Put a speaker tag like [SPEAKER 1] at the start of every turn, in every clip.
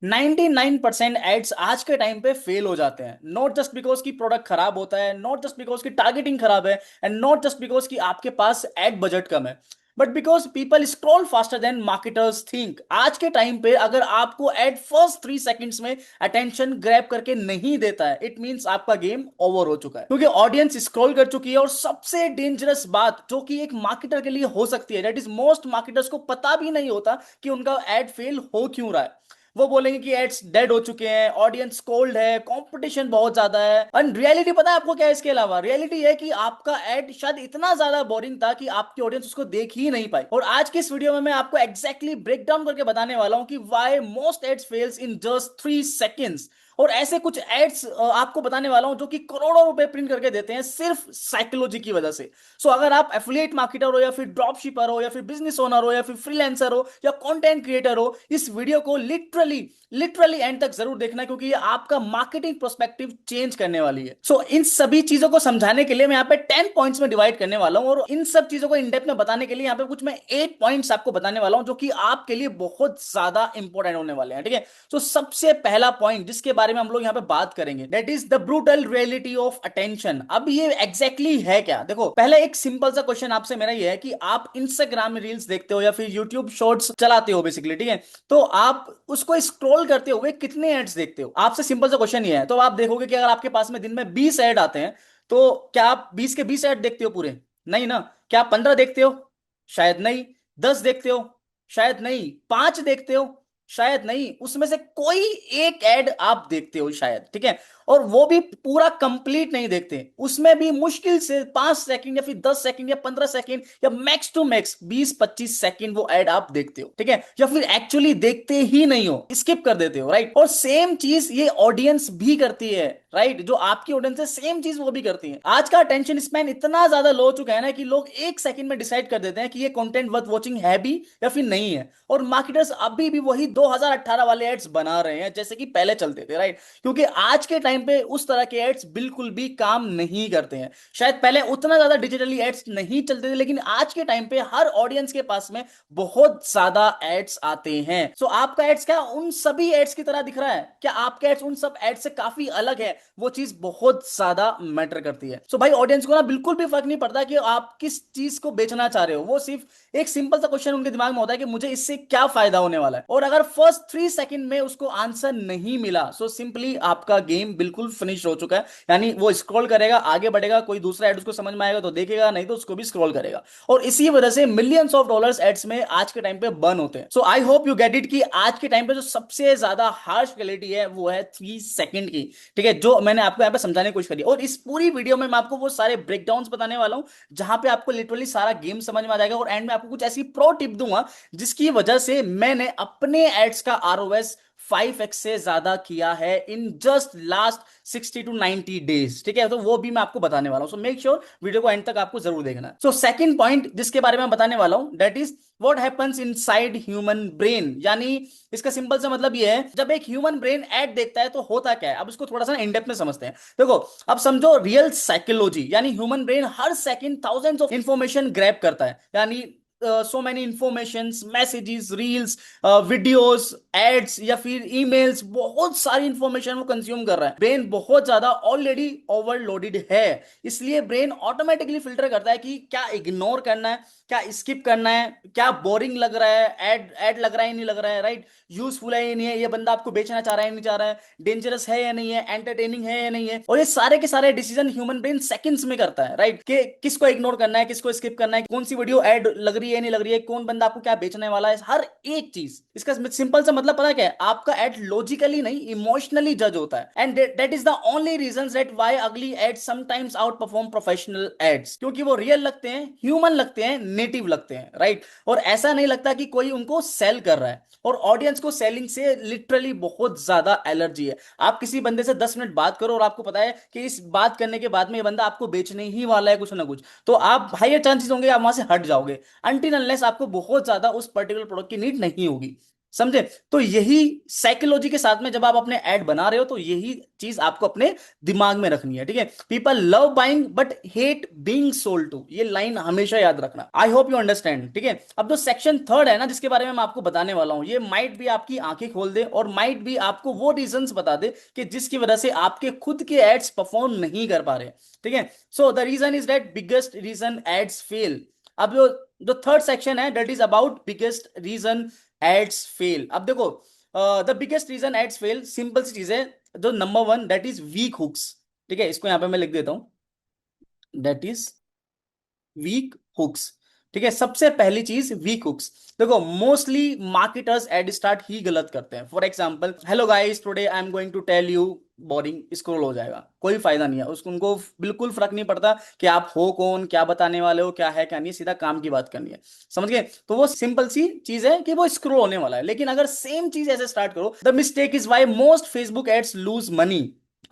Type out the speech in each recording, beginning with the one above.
[SPEAKER 1] 99% ads आज के time पे फेल हो जाते हैं, नॉट जस्ट बिकॉज की प्रोडक्ट खराब होता है, नॉट जस्ट बिकॉज की टारगेटिंग खराब है, एंड नॉट जस्ट बिकॉज की आपके पास एड बजट कम है, but because people scroll faster than marketers think. आज के टाइम पे अगर आपको एड फर्स्ट 3 सेकंड्स में अटेंशन ग्रैब करके नहीं देता है, इट मींस आपका गेम ओवर हो चुका है, क्योंकि ऑडियंस स्क्रॉल कर चुकी है। और सबसे डेंजरस बात जो कि एक मार्केटर के लिए हो सकती है, दैट इज मोस्ट मार्केटर्स को पता भी नहीं होता कि उनका एड फेल हो क्यों रहा है। वो बोलेंगे कि एड्स डेड हो चुके हैं, ऑडियंस कोल्ड है, कंपटीशन बहुत ज्यादा है। एंड रियलिटी पता है आपको क्या है? इसके अलावा रियलिटी है कि आपका एड शायद इतना ज्यादा बोरिंग था कि आपकी ऑडियंस उसको देख ही नहीं पाई। और आज की इस वीडियो में मैं आपको एग्जैक्टली ब्रेक डाउन करके बताने वाला हूं कि why most ads fails in just 3 seconds. और ऐसे कुछ एड्स आपको बताने वाला हूं जो कि करोड़ों रुपए प्रिंट करके देते हैं सिर्फ साइकोलॉजी की वजह से। सो अगर आप एफिलिएट मार्केटर हो, या फिर ड्रॉप शिपर हो, या फिर बिजनेस ओनर हो, या फिर फ्रीलांसर हो, या कंटेंट क्रिएटर हो, इस वीडियो को लिटरली लिटरली एंड तक जरूर देखना, क्योंकि ये आपका मार्केटिंग पर्सपेक्टिव चेंज करने वाली है। सो इन सभी चीजों को समझाने के लिए मैं यहाँ पे 10 पॉइंट्स में डिवाइड करने वाला हूं, और इन सब चीजों को इन डेप्थ में बताने के लिए यहाँ पे कुछ मैं 8 पॉइंट्स आपको बताने वाला हूं जो कि आपके लिए बहुत ज्यादा इंपॉर्टेंट होने वाले हैं, ठीक है। तो सबसे पहला पॉइंट जिसके बारे में हम लोग यहाँ पे बात करेंगे, that is the brutal reality of attention. अब ये एग्जैक्टली exactly है क्या? देखो, पहले एक सिंपल सा क्वेश्चन आपसे मेरा ये है कि आप इंस्टाग्राम में रील्स देखते हो या फिर यूट्यूब शॉर्ट्स चलाते हो बेसिकली, ठीक है। तो आप उसको स्क्रॉल करते हुए कितने एड्स देखते हो? आपसे सिंपल सा क्वेश्चन ये है। तो आप देखोगे कि अगर आपके पास में दिन में 20 ऐड आते हैं, तो क्या आप 20 के 20 ऐड देखते हो पूरे? नहीं ना। क्या आप 15 देखते हो? शायद नहीं। 10 देखते हो? शायद नहीं। 5 देखते हो? शायद नहीं। उसमें से कोई एक ऐड आप देखते हो शायद, ठीक है। और वो भी पूरा कंप्लीट नहीं देखते, उसमें भी मुश्किल से 5 सेकंड या फिर 10 सेकंड या 15 सेकंड या मैक्स टू मैक्स 20-25 सेकंड वो ऐड आप देखते हो, ठीक है। या फिर एक्चुअली देखते ही नहीं हो, स्किप कर देते हो, राइट। और सेम चीज ये ऑडियंस भी करती है, राइट। जो आपकी ऑडियंस है सेम चीज वो भी करती है। आज का अटेंशन स्पैन इतना ज्यादा लो हो चुका है ना कि लोग 1 सेकंड में डिसाइड कर देते हैं कि ये कंटेंट वर्थ वॉचिंग है भी या फिर नहीं है। और मार्केटर्स अभी भी वही 2018 वाले एड्स बना रहे हैं जैसे कि पहले चलते थे, राइट। क्योंकि आज के टाइम पे उस तरह के एड्स बिल्कुल भी काम नहीं करते हैं। शायद पहले उतना ज्यादा डिजिटली एड्स नहीं चलते थे, लेकिन आज के टाइम पे हर ऑडियंस के पास में बहुत ज्यादा एड्स आते हैं। सो आपका एड्स क्या उन सभी एड्स की तरह दिख रहा है? क्या आपका एड्स उन सब एड्स से काफी अलग है? वो चीज बहुत ज्यादा मैटर करती है। सो भाई, ऑडियंस को ना बिल्कुल भी फर्क नहीं पड़ता कि आप किस चीज को बेचना चाह रहे हो। वो सिर्फ एक सिंपल सा क्वेश्चन उनके दिमाग में होता है कि मुझे इससे क्या फायदा होने वाला है। और अगर फर्स्ट 3 सेकंड में उसको आंसर नहीं मिला, सो सिंपली आपका गेम बिल्कुल फिनिश हो चुका है। यानी वो स्क्रॉल करेगा, आगे बढ़ेगा, कोई दूसरा एड उसको समझ में आएगा तो देखेगा, नहीं तो उसको भी स्क्रॉल करेगा। और इसी वजह से मिलियंस ऑफ डॉलर्स एड्स में आज के टाइम पे बर्न होते हैं। So I hope you get it कि आज के टाइम पे जो सबसे ज्यादा हार्श रियलिटी है वो है 3 सेकंड की, ठीक है, जो मैंने आपको यहाँ पे समझाने की कोशिश करी। और इस पूरी वीडियो में मैं आपको वो सारे ब्रेकडाउन्स बताने वाला हूं जहां पे आपको लिटरली सारा गेम समझ में आ जाएगा। और एंड में आपको कुछ ऐसी प्रो टिप दूंगा जिसकी वजह से मैंने अपने एड्स का आरओएस 5x से ज्यादा किया है in just last 60 to 90 days, ठीक है। तो वो भी मैं आपको बताने वाला हूं। सो मेक श्योर वीडियो को एंड तक आपको जरूर देखना है। सो सेकंड पॉइंट जिसके बारे में मैं बताने वाला हूं, that is what happens inside human brain. यानी इसका सिंपल सा मतलब ये है, जब एक ह्यूमन ब्रेन एड देखता है तो होता क्या है। अब इसको थोड़ा सा इन डेप्थ में समझते हैं। देखो, अब समझो रियल साइकोलॉजी, यानी ह्यूमन ब्रेन हर second thousands of information grab करता है। यानी so many informations, messages, reels, videos, ads या फिर ईमेल्स, बहुत सारी इंफॉर्मेशन वो कंज्यूम कर रहा है। ब्रेन बहुत ज्यादा ऑलरेडी ओवरलोडेड है, इसलिए ब्रेन ऑटोमेटिकली फिल्टर करता है कि क्या इग्नोर करना है, क्या स्किप करना है, क्या बोरिंग लग रहा है, ऐड ऐड लग रहा है नहीं लग रहा है, राइट। यूजफुल है या नहीं है, ये बंदा आपको बेचना चाह रहा है नहीं चाह रहा है, डेंजरस है या नहीं है, एंटरटेनिंग है या नहीं है। और ये सारे के सारे डिसीजन ह्यूमन ब्रेन सेकंड्स में करता है, राइट। कि किसको इग्नोर करना है, किसको स्किप करना है, कौन सी वीडियो ऐड लग रही है नहीं लग रही है, कौन बंदा आपको क्या बेचने वाला है, हर एक चीज। इसका सिंपल सा मतलब पता क्या है? आपका एड लॉजिकली नहीं, इमोशनली जज होता है। And that is the only reason that why ugly ad sometimes outperform professional ads, क्योंकि वो रियल लगते हैं, ह्यूमन लगते हैं, नेटिव लगते हैं, राइट। और ऐसा नहीं लगता कि कोई उनको सेल कर रहा है। और ऑडियंस को सेलिंग से लिटरली बहुत ज्यादा एलर्जी है। आप किसी बंदे से 10 मिनट बात करो और आपको पता है कि इस बात करने के बाद में ये बंदा आपको बेचने ही वाला है कुछ ना कुछ, तो आप हाइयर चांसेस होंगे आप वहां से हट जाओगे, अनटिल अनलेस आपको बहुत ज्यादा उस पर्टिकुलर प्रोडक्ट की नीड नहीं होगी। समझे? तो यही साइकोलॉजी के साथ में जब आप अपने ऐड बना रहे हो तो यही चीज आपको अपने दिमाग में रखनी है, ठीक है? People love buying but hate being sold to, ये लाइन हमेशा याद रखना। आई होप यू अंडरस्टैंड, ठीक है? अब जो सेक्शन थर्ड है ना जिसके बारे में मैं आपको बताने वाला हूं, ये माइट भी आपकी आंखें खोल दे और माइट भी आपको वो रीजंस बता दे कि जिसकी वजह से आपके खुद के एड्स परफॉर्म नहीं कर पा रहे, ठीक है? So the reason is that biggest reason ads fail. अब जो जो थर्ड सेक्शन है that is about biggest reason ads fail. अब देखो, the biggest reason ads fail, simple सी चीज है। जो number one that is weak hooks, ठीक है? इसको यहां पे मैं लिख देता हूं, दैट इज वीक हुक्स, ठीक है? सबसे पहली चीज वीक हुक्स। देखो, मोस्टली मार्केटर्स एड स्टार्ट ही गलत करते हैं। For example, hello guys today I am going to tell you, boring scroll हो जाएगा, कोई फायदा नहीं है उसको, उनको बिल्कुल फर्क नहीं पड़ता कि आप हो कौन, क्या बताने वाले हो, क्या है क्या नहीं, सीधा काम की बात करनी है, समझ गए? तो वो सिंपल सी चीज है कि वो स्क्रॉल होने वाला है। लेकिन अगर सेम चीज ऐसे स्टार्ट करो, the mistake is why most Facebook ads lose money.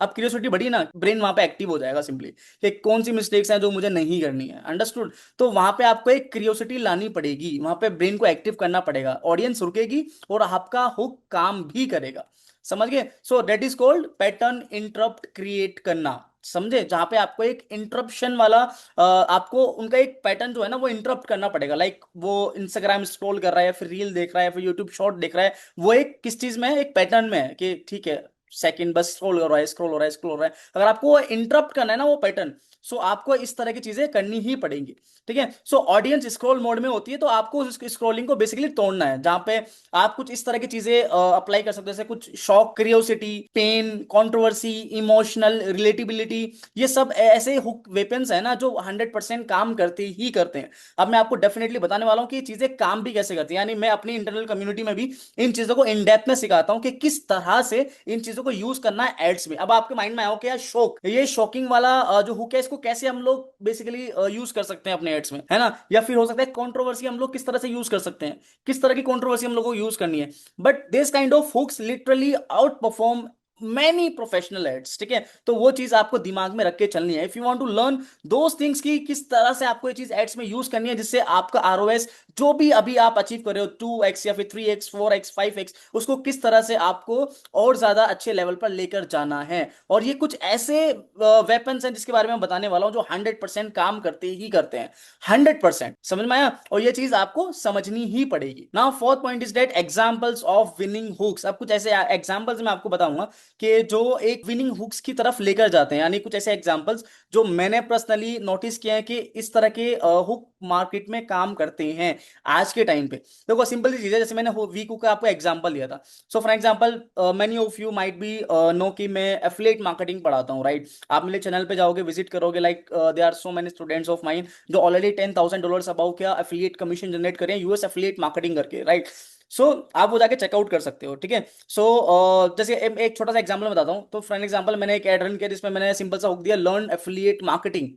[SPEAKER 1] अब क्यूरियोसिटी बढ़ी ना, ब्रेन वहां पे एक्टिव हो जाएगा सिंपली कि कौन सी मिस्टेक्स हैं जो मुझे नहीं करनी है, अंडरस्टूड? तो वहां पे आपको एक क्यूरियोसिटी लानी पड़ेगी, वहां पे ब्रेन को एक्टिव करना पड़ेगा, ऑडियंस रुकेगी और आपका हुक काम भी करेगा, समझ गए? So that is called pattern interrupt create करना, समझे? जहां पे आपको एक इंटरप्शन वाला आपको उनका एक पैटर्न जो है ना वो इंटरप्ट करना पड़ेगा। लाइक वो इंस्टाग्राम स्क्रॉल कर रहा है, फिर रील देख रहा है, फिर यूट्यूब शॉर्ट देख रहा है, वो एक किस चीज में है, एक पैटर्न में है कि ठीक है सेकंड बस स्क्रॉल हो रहा है, स्क्रॉल हो रहा है, स्क्रॉल हो रहा है। अगर आपको इंटरप्ट करना है ना वो पैटर्न, सो आपको इस तरह की चीजें करनी ही पड़ेंगी, ठीक है? सो ऑडियंस स्क्रॉल मोड में होती है तो आपको उस स्क्रॉलिंग को बेसिकली तोड़ना है, जहां पे आप कुछ इस तरह की चीजें अप्लाई कर सकते हो, जैसे कुछ shock, curiosity, pain, controversy, emotional, relatability. ये सब ऐसे हुक वेपन्स है ना जो 100% काम करते ही करते हैं। अब मैं आपको डेफिनेटली बताने वाला हूं कि ये चीजें काम भी कैसे करती हैं, यानी मैं अपनी इंटरनल कम्युनिटी में भी इन चीजों को इन डेप्थ में सिखाता हूं कि किस तरह से इन चीजों को यूज करना है एड्स में। अब आपके माइंड में आया हो कि यार शॉक, ये शॉकिंग वाला जो हुक है इसको कैसे हम लोग बेसिकली यूज कर सकते हैं अपने एड्स में, है ना? या फिर हो सकता है कंट्रोवर्सी हम लोग किस तरह से यूज कर सकते हैं, किस तरह की कंट्रोवर्सी हम लोग को यूज करनी है। But this kind of hooks literally outperform many professional ads, ठीक है? तो वो चीज आपको दिमाग में रख के चलनी है if you want to learn those things की किस तरह से आपको ये चीज एड्स में यूज करनी है जिससे आपका आरओएस जो भी अभी आप अचीव कर रहे हो 2x या फिर 3x 4x 5x, उसको किस तरह से आपको और ज्यादा अच्छे लेवल पर लेकर जाना है। और ये कुछ ऐसे वेपन्स हैं जिसके बारे में बताने वाला हूं जो 100% काम करते ही करते हैं, 100%, समझ में आया? और ये चीज आपको समझनी ही पड़ेगी। Now fourth point is that examples of winning hooks. अब कुछ ऐसे एग्जांपल्स मैं आपको बताऊंगा कि जो एक विनिंग हुक्स की तरफ लेकर जाते हैं, यानी कुछ ऐसे एग्जांपल्स जो मैंने पर्सनली नोटिस किए हैं कि इस तरह के हुक मार्केट में काम करते हैं आज के टाइम पे। देखो सिंपल सी चीज है, जैसे मैंने वीक हुक का आपको एग्जांपल दिया था। So for example, many of you might be know कि मैं एफिलिएट मार्केटिंग पढ़ाता हूँ, राइट? आप मेरे चैनल पे जाओगे, विजिट करोगे, like they are so many students of mine जो ऑलरेडी $10,000 अबाउ क्या एफिलिएट कमीशन जनरेट करें यूएस एफिलिएट मार्केटिंग करके, राइट? सो आप वो जाके चेकआउट कर सकते हो, ठीक है? सो जैसे एक छोटा सा एग्जांपल बताता हूँ। तो फॉर एग्जांपल मैंने एक एड रन किया जिसमें मैंने सिंपल सा हुक दिया, लर्न एफिलिएट मार्केटिंग,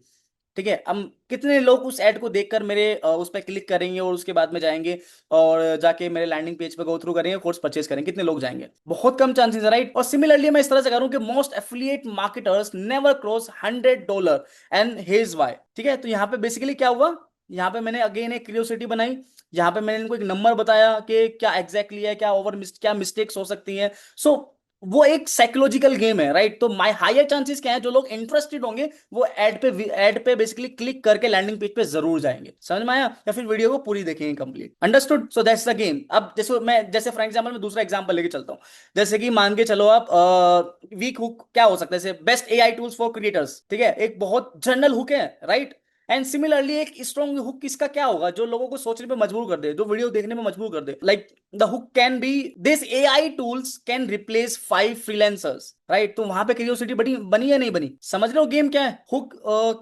[SPEAKER 1] ठीक है? अब कितने लोग उस ऐड को देखकर मेरे उस पर क्लिक करेंगे और उसके बाद में जाएंगे और जाके मेरे लैंडिंग पेज पे गो थ्रू करेंगे, कोर्स परचेज करेंगे? कितने लोग जाएंगे? बहुत कम चांसेस है, राइट? और सिमिलरली मैं इस तरह से करूं कि most affiliate marketers never cross $100 and here's why, ठीक है? तो यहाँ पे बेसिकली क्या हुआ, यहाँ पे मैंने अगेन एक क्यूरियोसिटी बनाई, यहाँ पे मैंने इनको एक नंबर बताया कि क्या एग्जैक्टली है, क्या क्या मिस्टेक्स हो सकती हैं। सो वो एक साइकोलॉजिकल गेम है, राइट? तो माई हायर चांसेस क्या है, जो लोग इंटरेस्टेड होंगे वो ऐड पे बेसिकली क्लिक करके लैंडिंग पेज पे जरूर जाएंगे, समझ में आया? या फिर वीडियो को पूरी देखेंगे complete, understood? So that's the game. अब जैसे फॉर एग्जांपल मैं दूसरा एग्जांपल लेके चलता हूं। जैसे कि मान के चलो आप वीक हुक क्या हो सकता है, जैसे best AI tools for creators, ठीक है? एक बहुत जनरल हुक है, राइट? एंड सिमिलरली एक स्ट्रॉन्ग हुक किसका क्या होगा जो लोगों को सोचने पे मजबूर कर दे, जो वीडियो देखने में मजबूर कर दे। Like the hook can be this AI tools can replace 5 freelancers, right? तो वहां पे क्यूरियोसिटी बनी बनी या नहीं बनी? समझ रहे हो गेम क्या है? हुक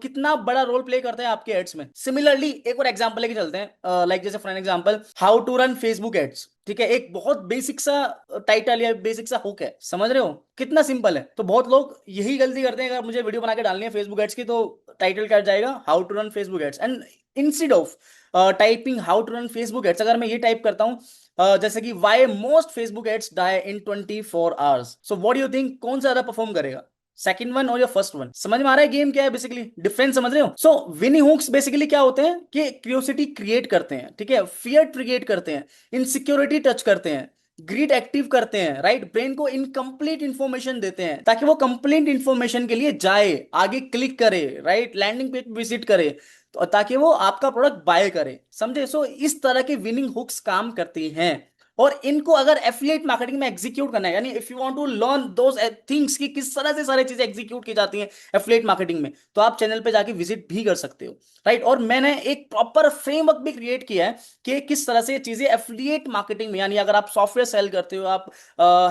[SPEAKER 1] कितना बड़ा रोल प्ले करता है आपके एड्स में। सिमिलरली एक और एग्जांपल लेके चलते हैं, लाइक जैसे for example how to run Facebook ads, ठीक है? एक बहुत बेसिक सा टाइटल या बेसिक सा हुक है, समझ रहे हो कितना सिंपल है? तो बहुत लोग यही गलती करते हैं, अगर मुझे वीडियो बना के डालनी है फेसबुक एड्स की तो टाइटल क्या जाएगा, how to run Facebook ads. And instead of typing how to run Facebook ads, अगर मैं ये टाइप करता हूं जैसे कि why most Facebook ads die in 24 hours, so what do you think कौन सा ज्यादा परफॉर्म करेगा, सेकंड वन और या फर्स्ट वन? समझ में आ रहा है गेम क्या है, बेसिकली डिफरेंस समझ रहे हो? सो विनिंग हुक्स बेसिकली क्या होते हैं कि क्यूरियोसिटी क्रिएट करते हैं, ठीक है? फियर क्रिएट करते हैं, इनसिक्योरिटी टच करते हैं, ग्रिड एक्टिव करते हैं, राइट, ब्रेन को इनकम्प्लीट इंफॉर्मेशन देते हैं ताकि वो कंप्लीट इंफॉर्मेशन के लिए जाए, आगे क्लिक करे, राइट, लैंडिंग पेज विजिट करे, तो ताकि वो आपका प्रोडक्ट बाय करे, समझे। सो इस तरह के विनिंग हुक्स काम करती हैं। और इनको अगर एफिलिएट मार्केटिंग में एग्जीक्यूट करना है, यानी if you want to learn those things की किस तरह से सारी चीजें एग्जीक्यूट की जाती हैं एफिलिएट मार्केटिंग में, तो आप चैनल पे जाके विजिट भी कर सकते हो, राइट। और मैंने एक प्रॉपर फ्रेमवर्क भी क्रिएट किया है कि किस तरह से ये चीजें एफिलिएट मार्केटिंग में, यानी अगर आप सॉफ्टवेयर सेल करते हो, आप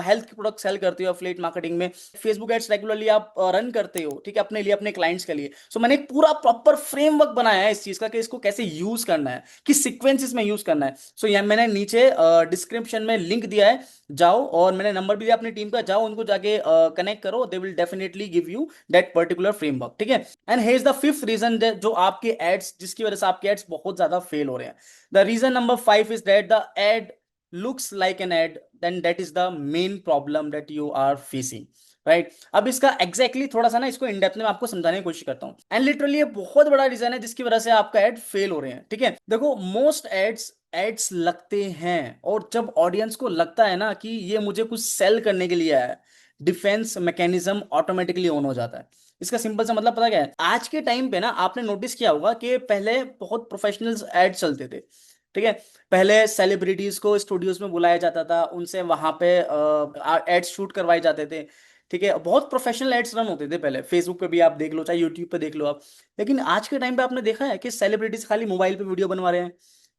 [SPEAKER 1] हेल्थ के प्रोडक्ट सेल करते हो एफिलिएट मार्केटिंग में, फेसबुक एड्स रेगुलरली आप रन करते हो, ठीक है, अपने लिए, अपने क्लाइंट्स के लिए। सो मैंने एक पूरा प्रॉपर फ्रेमवर्क बनाया है इस चीज का कि इसको कैसे यूज करना है, किस सीक्वेंसेस में यूज करना है। सो यह मैंने नीचे डिस्क्रिप्शन में लिंक दिया है, जाओ, और मैंने नंबर भी दिया अपनी टीम का, जाओ उनको जाके कनेक्ट करो, they will definitely give you that particular framework, ठीक है। And here is the fifth reason जो आपके एड्स, जिसकी वजह से आपके एड्स बहुत ज्यादा फेल हो रहे हैं। The reason number 5 is that the ad looks like an ad, then that is the main problem that you are facing, right. अब इसका एग्जैक्टली थोड़ा सा ना इसको इन डेप्थ में आपको समझाने की कोशिश करता हूं। एंड लिटरली ये बहुत बड़ा रीजन है जिसकी वजह से आपका एड फेल हो रहे हैं, ठीक है। देखो, मोस्ट एड्स लगते हैं, और जब ऑडियंस को लगता है ना कि ये मुझे कुछ सेल करने के लिए आया है, डिफेंस मैकेनिज्म ऑटोमेटिकली ऑन हो जाता है। इसका सिंपल सा मतलब पता क्या है, आज के टाइम पे ना आपने नोटिस किया होगा कि पहले बहुत प्रोफेशनल एड चलते थे, ठीक है। पहले सेलिब्रिटीज को स्टूडियोज में बुलाया जाता था, उनसे वहां पे एड्स शूट करवाए जाते थे, ठीक है। बहुत प्रोफेशनल एड्स रन होते थे पहले, फेसबुक पे भी आप देख लो, चाहे यूट्यूब पे देख लो आप। लेकिन आज के टाइम पे आपने देखा है कि सेलिब्रिटीज खाली मोबाइल पे वीडियो बनवा रहे हैं,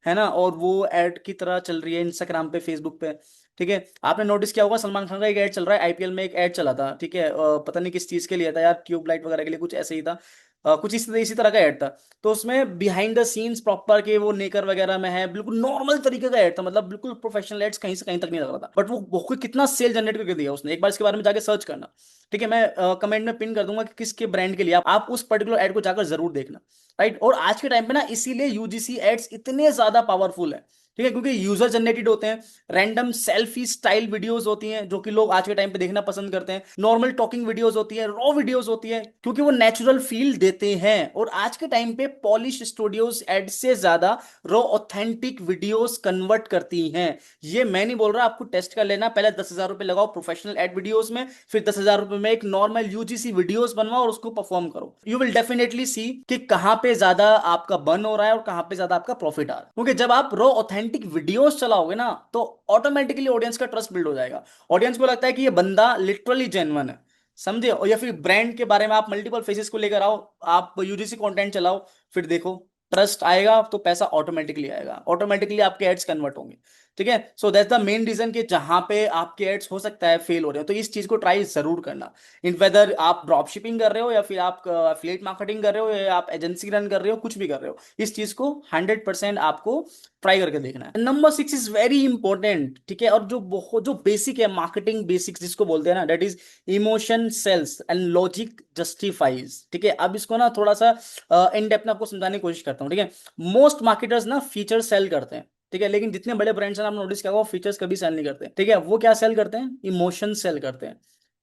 [SPEAKER 1] है ना, और वो एड की तरह चल रही है इंस्टाग्राम पे, फेसबुक पे, ठीक है। आपने नोटिस किया होगा सलमान खान का एक एड चल रहा है, आईपीएल में एक एड चला था, ठीक है, पता नहीं किस चीज के लिए था यार, ट्यूबलाइट वगैरह के लिए, कुछ ऐसे ही था, कुछ इसी तरह का एड था। तो उसमें बिहाइंड द सीन्स प्रॉपर के वो नेकर वगैरह में है, बिल्कुल नॉर्मल तरीके का एड था, मतलब बिल्कुल प्रोफेशनल एड्स कहीं से कहीं तक नहीं लग रहा था, बट वो कितना सेल जनरेट करके दिया उसने, एक बार इसके बारे में जाके सर्च करना, ठीक है। मैं कमेंट में पिन कर दूंगा कि किसके ब्रांड के लिए आप उस पर्टिकुलर एड को जाकर जरूर देखना, राइट। और आज के टाइम पे ना इसीलिए यूजीसी एड्स इतने ज्यादा पावरफुल है, ठीक है, क्योंकि यूजर जनरेटेड होते हैं, रैंडम सेल्फी स्टाइल वीडियोस होती हैं जो कि लोग आज के टाइम पे देखना पसंद करते हैं, नॉर्मल टॉकिंग वीडियोस होती है, रॉ वीडियोस होती है, क्योंकि वो नेचुरल फील देते हैं। और आज के टाइम पे पॉलिश स्टूडियोज एड से ज्यादा रॉ ऑथेंटिक वीडियोस कन्वर्ट करती हैं। ये मैं नहीं बोल रहा, आपको टेस्ट कर लेना, पहले 10,000 रुपए लगाओ प्रोफेशनल एड वीडियोस में, फिर 10,000 रुपए में एक नॉर्मल यूजीसी वीडियोस बनवाओ और उसको परफॉर्म करो, यू विल डेफिनेटली सी कि कहां पे ज्यादा आपका बर्न हो रहा है और कहां पे ज्यादा आपका प्रॉफिट आ रहा है। क्योंकि जब आप रॉ ऑथेंटिक वीडियोस चलाओगे ना, तो ऑटोमेटिकली ऑडियंस का ट्रस्ट बिल्ड हो जाएगा, ऑडियंस को लगता है कि ये बंदा लिटरली जेन्युइन है, समझे। और या फिर ब्रांड के बारे में आप मल्टीपल फेसेस को लेकर आओ, आप यूजीसी कंटेंट चलाओ, फिर देखो ट्रस्ट आएगा तो पैसा ऑटोमेटिकली आएगा, ऑटोमेटिकली आपके एड्स कन्वर्ट होंगे, ठीक है। So that's the main reason कि जहां पे आपके एड्स हो सकता है फेल हो रहे हो, तो इस चीज को ट्राई जरूर करना। इन वेदर आप ड्रॉप शिपिंग कर रहे हो, या फिर आप एफिलिएट मार्केटिंग कर रहे हो, या आप एजेंसी रन कर रहे हो, कुछ भी कर रहे हो, इस चीज को 100% आपको ट्राई करके देखना है। नंबर 6 इज वेरी इंपॉर्टेंट, ठीक है, और जो बहुत जो बेसिक है, मार्केटिंग बेसिक्स जिसको बोलते हैं ना, that is emotion sells and logic justifies, ठीक है। अब इसको ना थोड़ा सा इन डेप्थ में आपको समझाने की कोशिश करता हूँ, ठीक है। मोस्ट मार्केटर्स ना फीचर सेल करते हैं, ठीक है, लेकिन जितने बड़े ब्रांड्स हैं आपने नोटिस किया होगा, वो फीचर्स कभी सेल नहीं करते, ठीक है। वो क्या सेल करते हैं, इमोशन सेल करते हैं,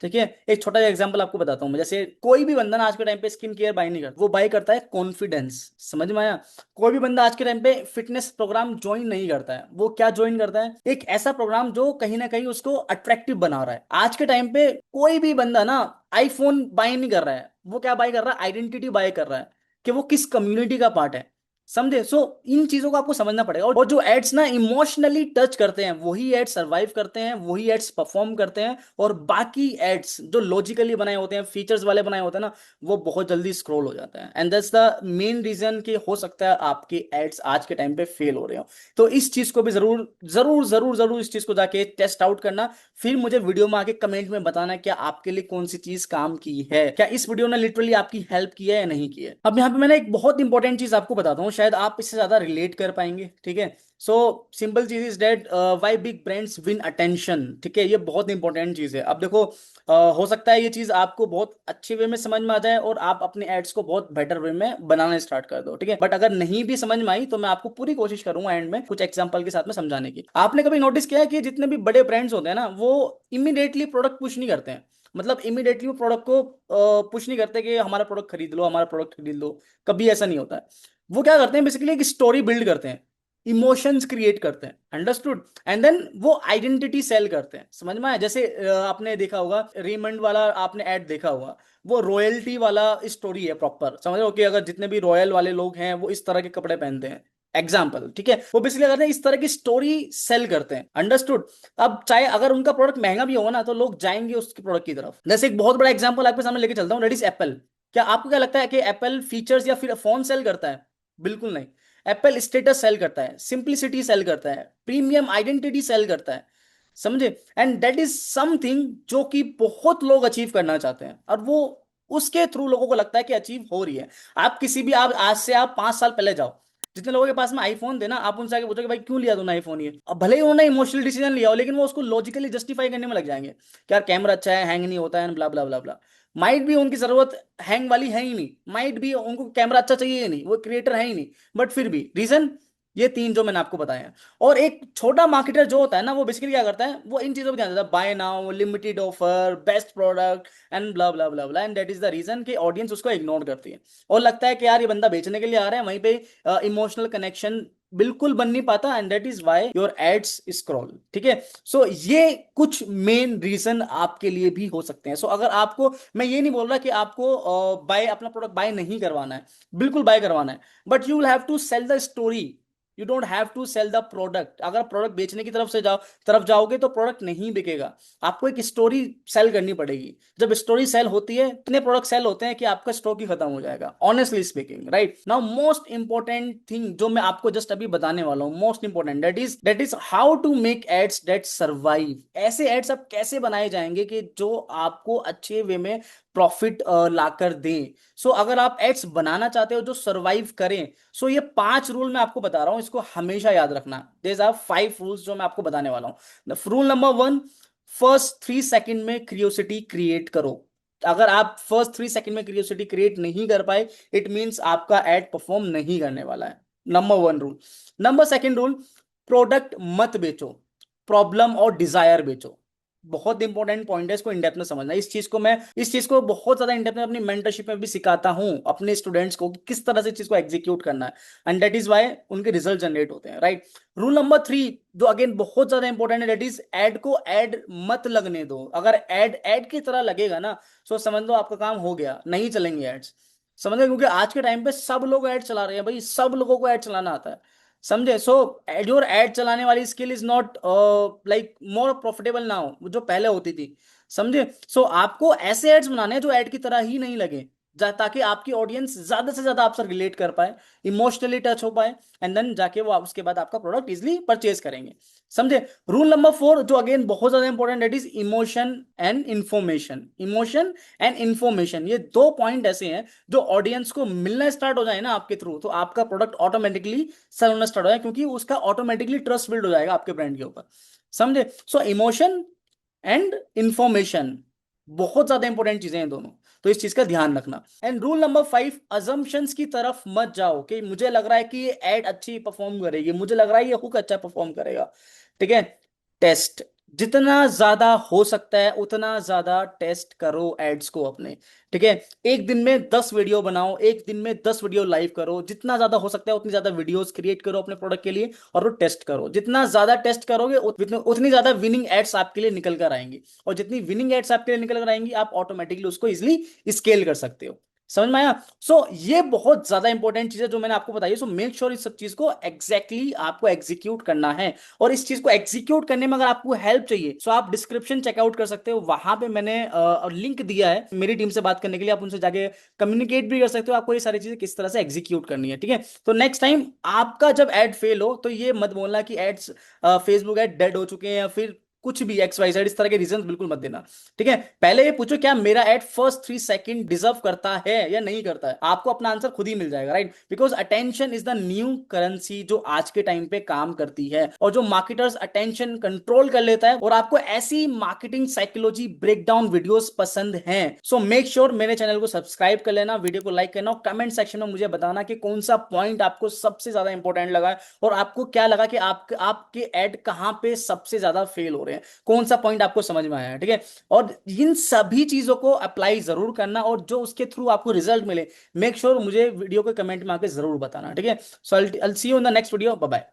[SPEAKER 1] ठीक है। एक छोटा सा एग्जांपल आपको बताता हूँ मैं, जैसे कोई भी बंदा ना आज के टाइम पे स्किन केयर बाय नहीं करता, वो बाय करता है कॉन्फिडेंस, समझ में आया। कोई भी बंदा आज के टाइम पे फिटनेस प्रोग्राम ज्वाइन नहीं करता है, वो क्या ज्वाइन करता है, एक ऐसा प्रोग्राम जो कहीं ना कहीं उसको अट्रैक्टिव बना रहा है। आज के टाइम पे कोई भी बंदा ना आईफोन बाय नहीं कर रहा है, वो क्या बाय कर रहा है, आइडेंटिटी बाय कर रहा है कि वो किस कम्युनिटी का पार्ट है, समझे। सो इन चीजों को आपको समझना पड़ेगा। और जो एड्स ना इमोशनली टच करते हैं, वही एड्स सर्वाइव करते हैं, वही एड्स परफॉर्म करते हैं, और बाकी एड्स जो लॉजिकली बनाए होते हैं, फीचर्स वाले बनाए होते हैं ना, वो बहुत जल्दी स्क्रॉल हो जाते हैं। And that's the main reason कि हो सकता है आपके एड्स आज के टाइम पे फेल हो रहे हो। तो इस चीज को भी जरूर जरूर जरूर जरूर इस चीज को जाके टेस्ट आउट करना, फिर मुझे वीडियो में आके कमेंट में बताना क्या आपके लिए कौन सी चीज काम की है, क्या इस वीडियो ने लिटरली आपकी हेल्प की है या नहीं की है। अब यहाँ पे मैंने एक बहुत इंपॉर्टेंट चीज आपको बताता हूँ, शायद आप इससे ज्यादा रिलेट कर पाएंगे, ठीक है। सो सिंपल चीज is that why big brands win attention, ठीक है, ये बहुत इंपॉर्टेंट चीज है। अब देखो, हो सकता है ये चीज आपको बहुत अच्छे वे में समझ में आ जाए और आप अपने एड्स को बहुत बेटर वे में बनाना स्टार्ट कर दो, ठीक है। बट अगर नहीं भी समझ में आई तो मैं आपको पूरी कोशिश करूंगा एंड में कुछ एग्जांपल के साथ में समझाने की। आपने कभी नोटिस किया है कि जितने भी बड़े ब्रांड्स होते हैं ना, वो इमीडिएटली प्रोडक्ट पुश नहीं करते हैं, मतलब इमीडिएटली वो प्रोडक्ट को पुश नहीं करते कि हमारा प्रोडक्ट खरीद लो, हमारा प्रोडक्ट खरीद लो, कभी ऐसा नहीं होता है। वो क्या करते हैं, बेसिकली एक स्टोरी बिल्ड करते हैं, इमोशंस क्रिएट करते हैं, अंडरस्टूड, एंड देन वो आइडेंटिटी सेल करते हैं, समझ में आया? जैसे आपने देखा होगा रेमंड वाला, आपने ऐड देखा होगा, वो रॉयल्टी वाला स्टोरी है प्रॉपर, समझ रहे हो कि अगर जितने भी रॉयल वाले लोग हैं वो इस तरह के कपड़े पहनते हैं, एग्जाम्पल, ठीक है, वो बेसिकली करते हैं इस तरह की स्टोरी सेल करते हैं, अंडरस्टूड। अब चाहे अगर उनका प्रोडक्ट महंगा भी होगा ना तो लोग जाएंगे उसके प्रोडक्ट की तरफ। जैसे एक बहुत बड़ा एग्जाम्पल आपके सामने लेके चलता हूँ, दैट इज एप्पल। क्या आपको क्या लगता है कि एप्पल फीचर्स या फिर फोन सेल करता है? बिल्कुल नहीं। एप्पल स्टेटस सेल करता है, सिंप्लिसिटी सेल करता है, प्रीमियम आइडेंटिटी सेल करता है, समझे? एंड दैट इज समथिंग जो कि बहुत लोग अचीव करना चाहते हैं, और वो उसके थ्रू लोगों को लगता है कि अचीव हो रही है। आप किसी भी, आप आज से आप 5 साल पहले जाओ, जितने लोगों के पास में आईफोन थे ना, आप उनसे आके पूछो कि भाई क्यों लिया तूने आईफोन, ये अब भले ही उन्होंने इमोशनल डिसीजन लिया हो, लेकिन वो उसको लॉजिकली जस्टिफाई करने में लग जाएंगे कि यार कैमरा अच्छा है, हैंग नहीं होता है, ब्ला ब्ला ब्ला ब्ला। माइट भी उनकी जरूरत हैंग वाली है ही नहीं, माइट भी उनको कैमरा अच्छा चाहिए ही नहीं, वो क्रिएटर है ही नहीं, बट फिर भी रीजन ये 3 जो मैंने आपको बताया है। और एक छोटा मार्केटर जो होता है ना, वो बेसिकली क्या करता है, वो इन चीजों पर ध्यान देता है, buy now, limited offer, best product and blah blah blah blah, and that is the reason कि ऑडियंस उसको इग्नोर करती है और लगता है कि यार ये बंदा बेचने के लिए आ रहा है, वहीं पे इमोशनल कनेक्शन बिल्कुल बन नहीं पाता, and that is why your ads scroll, ठीक है। सो ये कुछ मेन रीजन आपके लिए भी हो सकते हैं। सो अगर आपको, मैं ये नहीं बोल रहा कि आपको बाय अपना प्रोडक्ट बाय नहीं करवाना है, बिल्कुल बाय करवाना है, but you will have to sell the story, you don't have to sell the product. अगर प्रोडक्ट बेचने की तरफ जाओगे तो प्रोडक्ट नहीं बिकेगा, आपको एक स्टोरी सेल करनी पड़ेगी। जब स्टोरी सेल होती है, इतने प्रोडक्ट सेल होते हैं कि आपका स्टॉक ही खत्म हो जाएगा, honestly speaking, right. Now most important thing जो मैं आपको जस्ट अभी बताने वाला हूं, most important, that is how to make ads that survive. ऐसे एड्स आप कैसे बनाए जाएंगे कि जो आपको अच्छे वे में प्रॉफिट लाकर दें। सो अगर आप एड्स बनाना चाहते हो जो सर्वाइव करें, सो ये 5 रूल मैं आपको बता रहा हूं, इसको हमेशा याद रखना। देयर आर 5 रूल्स जो मैं आपको बताने वाला हूं। रूल नंबर 1, फर्स्ट 3 सेकंड में क्रियोसिटी क्रिएट करो। अगर आप फर्स्ट 3 सेकंड में क्रियोसिटी क्रिएट नहीं कर पाए, इट मींस आपका एड परफॉर्म नहीं करने वाला है। Number 1 rule. Number 2 rule, product मत बेचो, प्रॉब्लम और डिजायर बेचो। बहुत इंपॉर्टेंट पॉइंट है, इसको इंडेप्थ में समझना। इस चीज को बहुत ज्यादा इंडेप्थ में अपनी मेंटरशिप में भी सिखाता हूं अपने स्टूडेंट्स को कि किस तरह से चीज को एग्जीक्यूट करना है, एंड दैट इज व्हाई उनके रिजल्ट जनरेट होते हैं, राइट। रूल नंबर 3 जो अगेन बहुत ज्यादा इंपॉर्टेंट है, दैट इज एड को एड मत लगने दो। अगर एड एड की तरह लगेगा ना, सो समझ लो आपका काम हो गया, नहीं चलेंगे एड्स, समझ गए? क्योंकि आज के टाइम पे सब लोग ऐड चला रहे हैं भाई, सब लोगों को ऐड चलाना आता है, समझे? सो योर एड चलाने वाली skill is not like more profitable now जो पहले होती थी, समझे? सो आपको ऐसे एड्स बनाने हैं जो एड की तरह ही नहीं लगे, ताकि आपकी ऑडियंस ज्यादा से ज्यादा आपसे रिलेट कर पाए, इमोशनली टच हो पाए, एंड देन जाके वो उसके बाद आपका प्रोडक्ट इजिली परचेज करेंगे, समझे? रूल नंबर 4 जो अगेन बहुत ज्यादा important, that is emotion and information. Emotion and information, ये 2 पॉइंट ऐसे हैं जो ऑडियंस को मिलना स्टार्ट हो जाए ना आपके थ्रू, तो आपका प्रोडक्ट ऑटोमेटिकली सेल होना स्टार्ट हो जाए, क्योंकि उसका ऑटोमेटिकली ट्रस्ट बिल्ड हो जाएगा आपके ब्रांड के ऊपर, समझे? सो इमोशन एंड इंफॉर्मेशन बहुत ज्यादा इंपॉर्टेंट चीजें हैं दोनों, तो इस चीज का ध्यान रखना। एंड रूल नंबर 5, अजम्पशंस की तरफ मत जाओ कि मुझे लग रहा है कि ये एड अच्छी परफॉर्म करेगी, मुझे लग रहा है ये हुक अच्छा परफॉर्म करेगा, ठीक है। टेस्ट, जितना ज्यादा हो सकता है उतना ज्यादा टेस्ट करो एड्स को अपने, ठीक है। एक दिन में 10 वीडियो बनाओ, एक दिन में 10 वीडियो लाइव करो, जितना ज्यादा हो सकता है उतनी ज्यादा वीडियोस क्रिएट करो अपने प्रोडक्ट के लिए, और वो टेस्ट करो। जितना ज्यादा टेस्ट करोगे उतनी ज्यादा विनिंग एड्स आपके लिए निकल कर आएंगी, और जितनी विनिंग एड्स आपके लिए निकल कर आएंगी आप ऑटोमेटिकली उसको इजिली स्केल कर सकते हो, समझ में आया? सो ये बहुत ज्यादा इंपॉर्टेंट चीज है जो मैंने आपको बताई है। सो मेक श्योर इस सब चीज को एग्जैक्टली आपको एग्जीक्यूट करना है, और इस चीज को एग्जीक्यूट करने में अगर आपको हेल्प चाहिए, सो आप डिस्क्रिप्शन चेकआउट कर सकते हो, वहां पे मैंने लिंक दिया है मेरी टीम से बात करने के लिए, आप उनसे जाके कम्युनिकेट भी कर सकते हो, आपको ये सारी चीजें किस तरह से एग्जीक्यूट करनी है, ठीक है। तो नेक्स्ट टाइम आपका जब एड फेल हो तो ये मत बोलना कि एड्स फेसबुक एड डेड हो चुके हैं या फिर कुछ भी एक्स वाई जेड, इस तरह के रीजन बिल्कुल मत देना, ठीक है। पहले ये पूछो क्या मेरा एड फर्स्ट 3 सेकंड डिजर्व करता है या नहीं करता है, आपको अपना आंसर खुद ही मिल जाएगा, right. Because attention is the new currency जो आज के टाइम पे काम करती है, और जो मार्केटर्स अटेंशन कंट्रोल कर लेता है, और आपको ऐसी मार्केटिंग साइकोलॉजी ब्रेकडाउन वीडियोस पसंद हैं, सो मेक श्योर मेरे चैनल को सब्सक्राइब कर लेना, वीडियो को लाइक करना, और कमेंट सेक्शन में मुझे बताना कि कौन सा पॉइंट आपको सबसे ज्यादा इंपॉर्टेंट लगा है, और आपको क्या लगा कि आपके एड कहां पे सबसे ज्यादा फेल हो रहे हैं, कौन सा पॉइंट आपको समझ में आया है, ठीक है। और इन सभी चीजों को अप्लाई जरूर करना, और जो उसके थ्रू आपको रिजल्ट मिले, मेक श्योर मुझे वीडियो के कमेंट में आके जरूर बताना, ठीक है। So I will see you in the next video, bye bye.